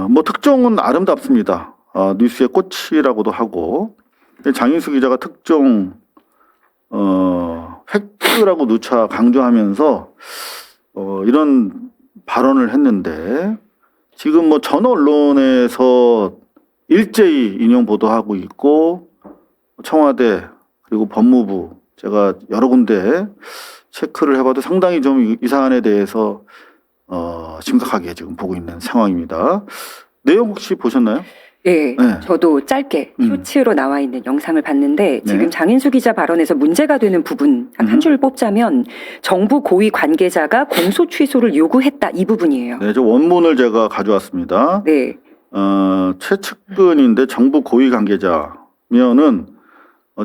뭐 특종은 아름답습니다. 뉴스의 꽃이라고도 하고 장인수 기자가 특종 팩트라고 누차 강조하면서 이런 발언을 했는데 지금 뭐 전 언론에서 일제히 인용 보도하고 있고 청와대 그리고 법무부 제가 여러 군데 체크를 해봐도 상당히 좀 이 사안에 대해서 심각하게 지금 보고 있는 상황입니다. 내용 혹시 보셨나요? 네, 네. 저도 짧게 쇼츠로 나와 있는 영상을 봤는데 지금 네. 장인수 기자 발언에서 문제가 되는 부분 한 줄을 뽑자면 정부 고위 관계자가 공소 취소를 요구했다 이 부분이에요. 네, 저 원문을 제가 가져왔습니다. 네, 최측근인데 정부 고위 관계자면은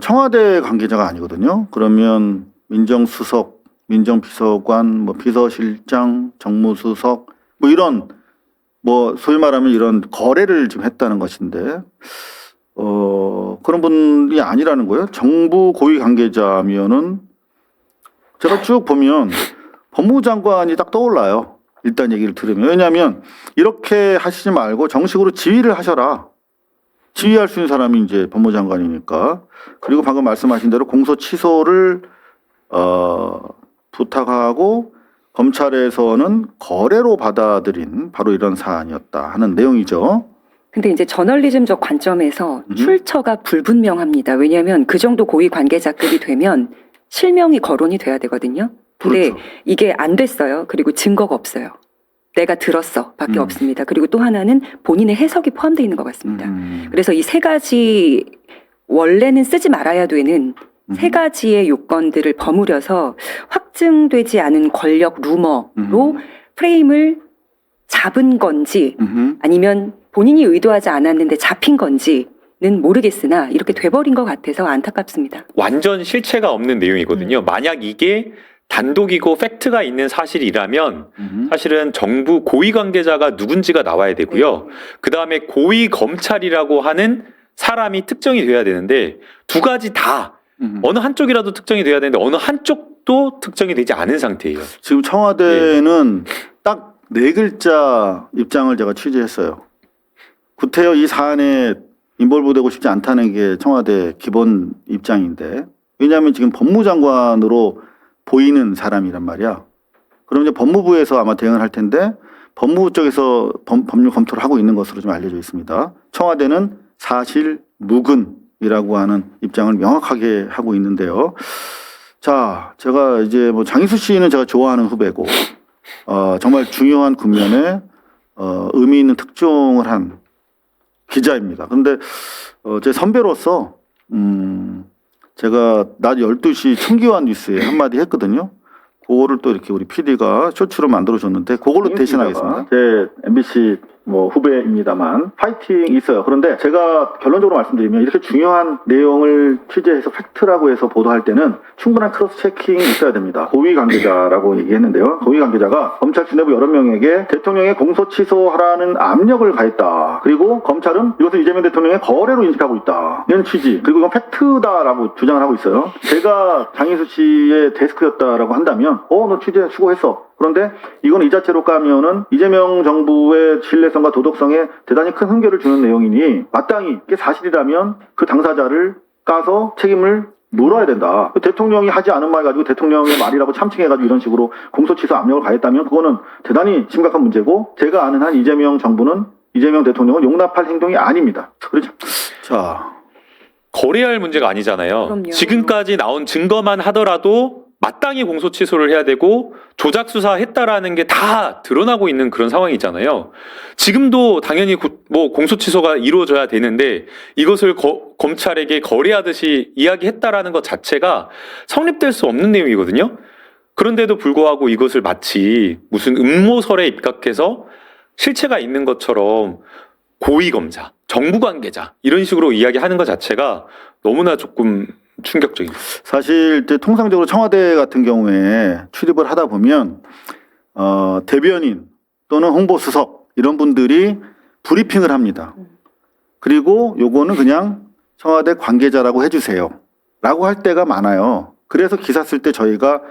청와대 관계자가 아니거든요. 그러면 민정수석, 민정비서관, 뭐 비서실장, 정무수석 뭐 이런 뭐 소위 말하면 이런 거래를 좀 했다는 것인데 그런 분이 아니라는 거예요. 정부 고위 관계자면은 제가 쭉 보면 법무부 장관이 딱 떠올라요. 일단 얘기를 들으면. 왜냐하면 이렇게 하시지 말고 정식으로 지휘를 하셔라. 지휘할 수 있는 사람이 이제 법무부 장관이니까. 그리고 방금 말씀하신 대로 공소 취소를 부탁하고 검찰에서는 거래로 받아들인 바로 이런 사안이었다 하는 내용이죠. 근데 이제 저널리즘적 관점에서 출처가 불분명합니다. 왜냐하면 그 정도 고위 관계자급이 되면 실명이 거론이 돼야 되거든요. 근데 그렇죠. 이게 안 됐어요. 그리고 증거가 없어요. 내가 들었어 밖에 없습니다. 그리고 또 하나는 본인의 해석이 포함되어 있는 것 같습니다. 그래서 이 세 가지 원래는 쓰지 말아야 되는 세 가지의 요건들을 버무려서 확증되지 않은 권력 루머로 프레임을 잡은 건지 아니면 본인이 의도하지 않았는데 잡힌 건지는 모르겠으나 이렇게 돼버린 것 같아서 안타깝습니다. 완전 실체가 없는 내용이거든요. 만약 이게 단독이고 팩트가 있는 사실이라면 사실은 정부 고위 관계자가 누군지가 나와야 되고요. 그 다음에 고위 검찰이라고 하는 사람이 특정이 돼야 되는데 두 가지 다 어느 한쪽이라도 특정이 돼야 되는데 어느 한쪽도 특정이 되지 않은 상태예요. 지금 청와대는 딱 네 글자 입장을 제가 취재했어요. 구태여 이 사안에 인볼브되고 싶지 않다는 게 청와대 기본 입장인데 왜냐하면 지금 법무장관으로 보이는 사람이란 말이야. 그럼 이제 법무부에서 아마 대응을 할 텐데 법무부 쪽에서 법률 검토를 하고 있는 것으로 좀 알려져 있습니다. 청와대는 사실 무근이라고 하는 입장을 명확하게 하고 있는데요. 자, 제가 이제 뭐 장인수 씨는 제가 좋아하는 후배고 정말 중요한 국면에 의미 있는 특종을 한 기자입니다. 그런데 제 선배로서 제가 낮 12시 청기환 뉴스에 한마디 했거든요. 그거를 또 이렇게 우리 PD가 쇼츠로 만들어줬는데 그걸로 대신하겠습니다. 제 MBC 뭐 후배입니다만 파이팅이 있어요. 그런데 제가 결론적으로 말씀드리면 이렇게 중요한 내용을 취재해서 팩트라고 해서 보도할 때는 충분한 크로스 체킹이 있어야 됩니다. 고위 관계자라고 얘기했는데요. 고위 관계자가 검찰 수뇌부 여러 명에게 대통령의 공소 취소하라는 압력을 가했다. 그리고 검찰은 이것을 이재명 대통령의 거래로 인식하고 있다. 이런 취지. 그리고 이건 팩트다라고 주장을 하고 있어요. 제가 장인수 씨의 데스크였다라고 한다면 너 취재 수고했어. 그런데 이건 이 자체로 까면은 이재명 정부의 신뢰성과 도덕성에 대단히 큰 흠결을 주는 내용이니 마땅히 이게 사실이라면 그 당사자를 까서 책임을 물어야 된다. 대통령이 하지 않은 말 가지고 대통령의 말이라고 참칭해가지고 이런 식으로 공소취소 압력을 가했다면 그거는 대단히 심각한 문제고 제가 아는 한 이재명 정부는 이재명 대통령은 용납할 행동이 아닙니다. 그렇죠. 자, 거래할 문제가 아니잖아요. 그럼요. 지금까지 나온 증거만 하더라도 마땅히 공소 취소를 해야 되고 조작 수사했다라는 게 다 드러나고 있는 그런 상황이잖아요. 지금도 당연히 뭐 공소 취소가 이루어져야 되는데 이것을 검찰에게 거래하듯이 이야기했다라는 것 자체가 성립될 수 없는 내용이거든요. 그런데도 불구하고 이것을 마치 무슨 음모설에 입각해서 실체가 있는 것처럼 고위검사, 정부 관계자 이런 식으로 이야기하는 것 자체가 너무나 조금 충격적입니다. 사실 이제 통상적으로 청와대 같은 경우에 출입을 하다 보면 대변인 또는 홍보수석 이런 분들이 브리핑을 합니다. 그리고 요거는 그냥 청와대 관계자라고 해주세요 라고 할 때가 많아요. 그래서 기사 쓸 때 저희가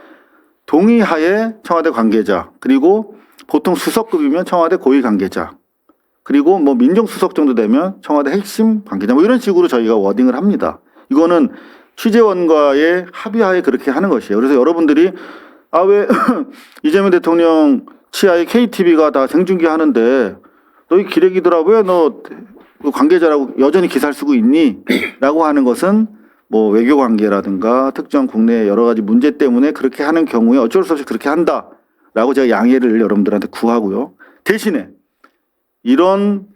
동의하에 청와대 관계자 그리고 보통 수석급이면 청와대 고위 관계자 그리고 뭐 민정수석 정도 되면 청와대 핵심 관계자 뭐 이런 식으로 저희가 워딩을 합니다. 이거는 취재원과의 합의하에 그렇게 하는 것이에요. 그래서 여러분들이 아 왜 이재명 대통령 치하에 KTV가 다 생중계 하는데 너희 기레기들아 왜 너 관계자라고 여전히 기사를 쓰고 있니? 라고 하는 것은 뭐 외교 관계라든가 특정 국내 여러 가지 문제 때문에 그렇게 하는 경우에 어쩔 수 없이 그렇게 한다라고 제가 양해를 여러분들한테 구하고요. 대신에 이런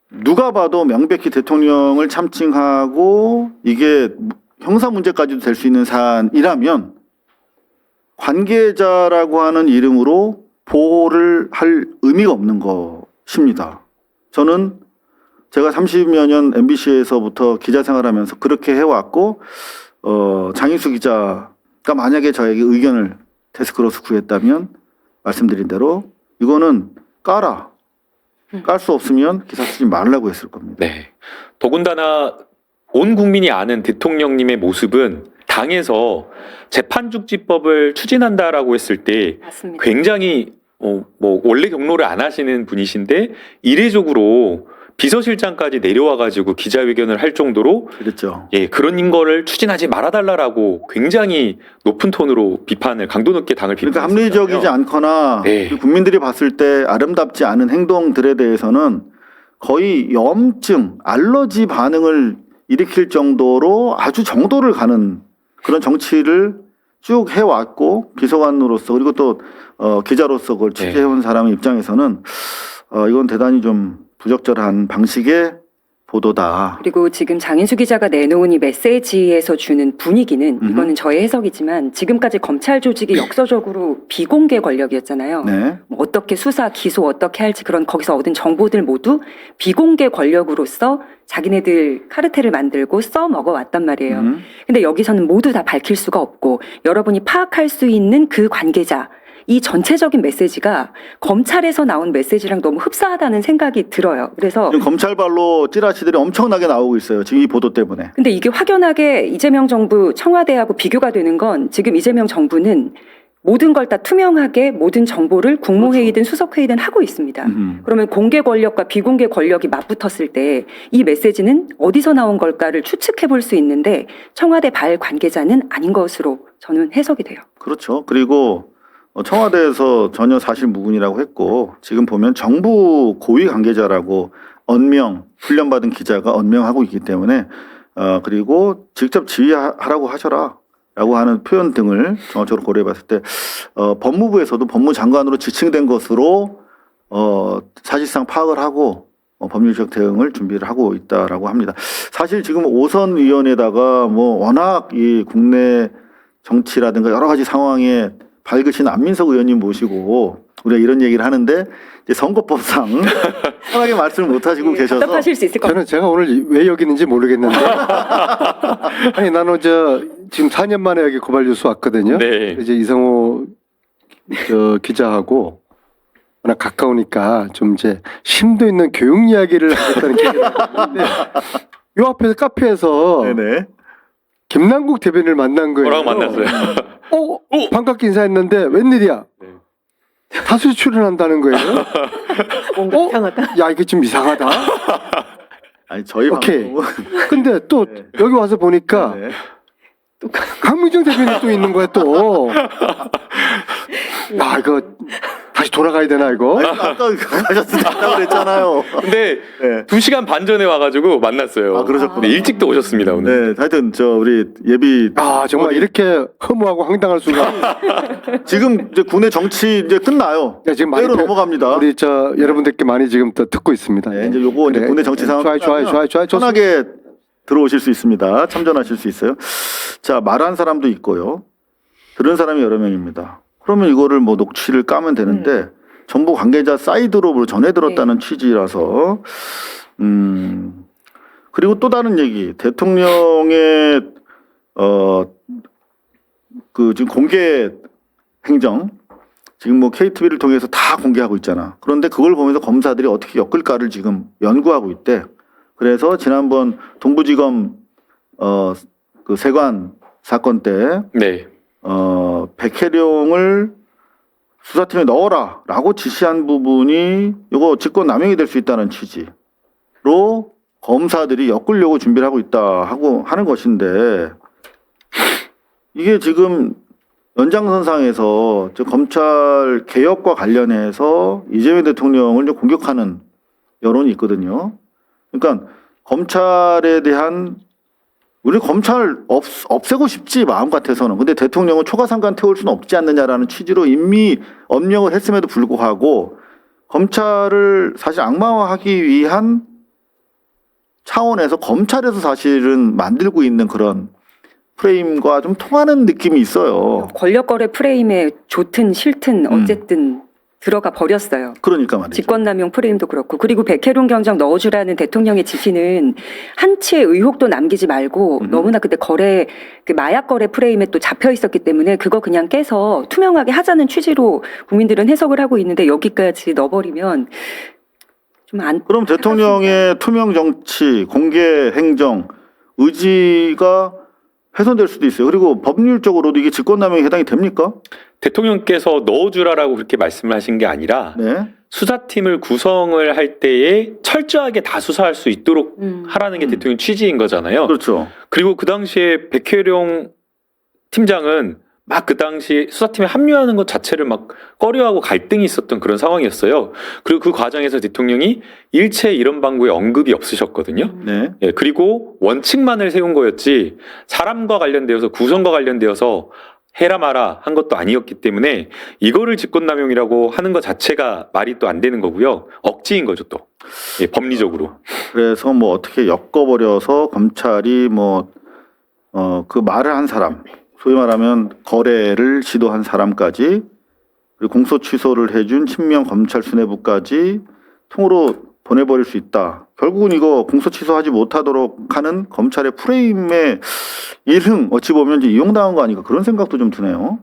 누가 봐도 명백히 대통령을 참칭하고 이게 형사 문제까지도 될 수 있는 사안이라면 관계자라고 하는 이름으로 보호를 할 의미가 없는 것입니다. 저는 제가 30여 년 MBC에서부터 기자 생활하면서 그렇게 해왔고 장인수 기자가 만약에 저에게 의견을 데스크로서 구했다면 말씀드린 대로 이거는 깔아. 깔 수 없으면 기사 쓰지 말라고 했을 겁니다. 네. 더군다나 온 국민이 아는 대통령님의 모습은 당에서 재판중지법을 추진한다라고 했을 때 맞습니다. 굉장히 뭐 원래 경로를 안 하시는 분이신데 이례적으로 비서실장까지 내려와가지고 기자회견을 할 정도로 그랬죠. 예 그런 거를 추진하지 말아달라라고 굉장히 높은 톤으로 비판을 강도 높게 당을 그러니까 비판했었잖아요. 합리적이지 않거나 네. 국민들이 봤을 때 아름답지 않은 행동들에 대해서는 거의 염증, 알러지 반응을 일으킬 정도로 아주 정도를 가는 그런 정치를 쭉 해왔고 비서관으로서 그리고 또 기자로서 그걸 취재해온 사람의 입장에서는 이건 대단히 좀 부적절한 방식의 보도다. 그리고 지금 장인수 기자가 내놓은 이 메시지에서 주는 분위기는 이거는 저의 해석이지만 지금까지 검찰 조직이 역사적으로 비공개 권력이었잖아요. 네. 뭐 어떻게 수사, 기소 어떻게 할지 그런 거기서 얻은 정보들 모두 비공개 권력으로서 자기네들 카르텔을 만들고 써먹어 왔단 말이에요. 근데 여기서는 모두 다 밝힐 수가 없고 여러분이 파악할 수 있는 그 관계자 이 전체적인 메시지가 검찰에서 나온 메시지랑 너무 흡사하다는 생각이 들어요. 그래서 지금 검찰발로 찌라시들이 엄청나게 나오고 있어요. 지금 이 보도 때문에. 근데 이게 확연하게 이재명 정부 청와대하고 비교가 되는 건 지금 이재명 정부는 모든 걸 다 투명하게 모든 정보를 국무회의든 수석회의든 하고 있습니다. 그러면 공개 권력과 비공개 권력이 맞붙었을 때 이 메시지는 어디서 나온 걸까를 추측해 볼 수 있는데 청와대 발 관계자는 아닌 것으로 저는 해석이 돼요. 그렇죠. 그리고 청와대에서 전혀 사실 무근이라고 했고 지금 보면 정부 고위 관계자라고 훈련받은 기자가 언명하고 있기 때문에 그리고 직접 지휘하라고 하셔라 라고 하는 표현 등을 정확적으로 고려해 봤을 때 법무부에서도 법무장관으로 지칭된 것으로 사실상 파악을 하고 법률적 대응을 준비를 하고 있다라고 합니다. 사실 지금 오선 위원회에다가 뭐 워낙 이 국내 정치라든가 여러 가지 상황에 밝으신 안민석 의원님 모시고 우리가 이런 얘기를 하는데 이제 선거법상 편하게 말씀을 못 하시고 계셔서 답답하실 수 있을 것 같아요. 저는 제가 오늘 왜 여기 있는지 모르겠는데 아니 나는 지금 4년 만에 여기 고발뉴스 왔거든요. 네. 이제 이성호 기자하고 워낙 가까우니까 좀 이제 심도 있는 교육 이야기를 하겠다는 기대를 했는데 요 앞에서 카페에서 네네. 김남국 대변인을 만난 거예요. 저랑 만났어요. 반갑게 인사했는데 웬일이야? 네. 다수 출연한다는 거예요. 뭔가 이상하다. 야 이게 좀 이상하다. 아니 저희 오케이. 방송은 근데 또 네. 여기 와서 보니까 네. 강민정 대변인 또 있는 거야 또. 아 이거 다시 돌아가야 되나 이거? 아니, 아까 가셨다고 그랬잖아요. 근데 네. 2시간 반 전에 와가지고 만났어요. 아, 그러셨구나. 네, 일찍도 오셨습니다 오늘. 네, 하여튼 우리 예비 아 정말 이렇게 허무하고 황당할 수가. 지금 이제 군의 정치 이제 끝나요. 야, 지금 많이 때로 넘어갑니다. 우리 여러분들께 많이 지금 또 듣고 있습니다. 네, 이제 요거 이제 군의 정치 상황 좋아요. 편하게 들어오실 수 있습니다. 참전하실 수 있어요. 자, 말한 사람도 있고요. 들은 사람이 여러 명입니다. 그러면 이거를 뭐 녹취를 까면 되는데 정부 관계자 사이드로 전해 들었다는 취지라서 그리고 또 다른 얘기 대통령의 그 지금 공개 행정 지금 뭐 KTV를 통해서 다 공개하고 있잖아. 그런데 그걸 보면서 검사들이 어떻게 엮을까를 지금 연구하고 있대. 그래서 지난번 동부지검 그 세관 사건 때 네. 백혜룡을 수사팀에 넣어라라고 지시한 부분이 이거 직권 남용이 될 수 있다는 취지로 검사들이 엮으려고 준비를 하고 있다 하고 하는 것인데 이게 지금 연장선상에서 즉 검찰 개혁과 관련해서 이재명 대통령을 좀 공격하는 여론이 있거든요. 그러니까 검찰에 대한 우리 검찰 없애고 싶지 마음 같아서는. 근데 대통령은 초과상관 태울 수는 없지 않느냐라는 취지로 이미 엄령을 했음에도 불구하고 검찰을 사실 악마화하기 위한 차원에서 검찰에서 사실은 만들고 있는 그런 프레임과 좀 통하는 느낌이 있어요. 권력거래 프레임에 좋든 싫든 어쨌든 들어가 버렸어요. 그러니까 말이죠. 직권남용 프레임도 그렇고 그리고 백혜룡 경정 넣어주라는 대통령의 지시는 한치의 의혹도 남기지 말고 너무나 그때 거래 그 마약 거래 프레임에 또 잡혀 있었기 때문에 그거 그냥 깨서 투명하게 하자는 취지로 국민들은 해석을 하고 있는데 여기까지 넣어버리면 좀 안. 그럼 대통령의 투명 정치, 공개 행정 의지가 훼손될 수도 있어요. 그리고 법률적으로도 이게 직권남용에 해당이 됩니까? 대통령께서 넣어주라라고 그렇게 말씀을 하신 게 아니라 네. 수사팀을 구성을 할 때에 철저하게 다 수사할 수 있도록 하라는 게 대통령 취지인 거잖아요. 그렇죠. 그리고 그 당시에 백혜룡 팀장은 막 그 당시 수사팀에 합류하는 것 자체를 막 꺼려하고 갈등이 있었던 그런 상황이었어요. 그리고 그 과정에서 대통령이 일체 이런 방구에 언급이 없으셨거든요. 네. 예, 그리고 원칙만을 세운 거였지 사람과 관련되어서 구성과 관련되어서 해라 마라 한 것도 아니었기 때문에 이거를 직권남용이라고 하는 것 자체가 말이 또 안 되는 거고요. 억지인 거죠 또. 예, 법리적으로. 그래서 뭐 어떻게 엮어버려서 검찰이 그 말을 한 사람, 소위 말하면 거래를 시도한 사람까지 그리고 공소 취소를 해준 친명 검찰 수뇌부까지 통으로 보내버릴 수 있다. 결국은 이거 공소 취소하지 못하도록 하는 검찰의 프레임의 일흥 어찌 보면 이제 이용당한 거 아닌가 그런 생각도 좀 드네요.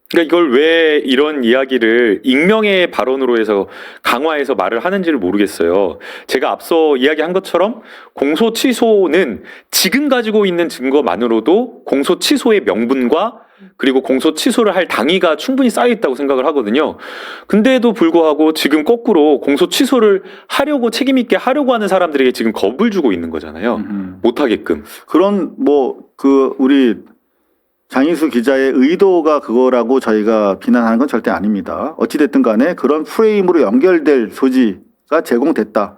그러니까 이걸 왜 이런 이야기를 익명의 발언으로 해서 강화해서 말을 하는지를 모르겠어요. 제가 앞서 이야기한 것처럼 공소 취소는 지금 가지고 있는 증거만으로도 공소 취소의 명분과 그리고 공소 취소를 할 당위가 충분히 쌓여 있다고 생각을 하거든요. 근데도 불구하고 지금 거꾸로 공소 취소를 하려고 책임 있게 하려고 하는 사람들에게 지금 겁을 주고 있는 거잖아요. 못 하게끔. 그런 우리 장희수 기자의 의도가 그거라고 저희가 비난하는 건 절대 아닙니다. 어찌됐든 간에 그런 프레임으로 연결될 소지가 제공됐다.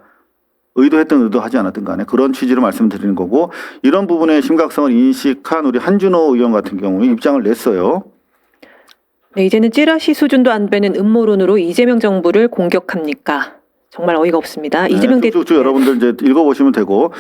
의도했든 의도하지 않았든 간에 그런 취지로 말씀드리는 거고 이런 부분의 심각성을 인식한 우리 한준호 의원 같은 경우에 입장을 냈어요. 네, 이제는 찌라시 수준도 안 되는 음모론으로 이재명 정부를 공격합니까? 정말 어이가 없습니다. 네, 이재명 쭉쭉 여러분들 이제 읽어보시면 되고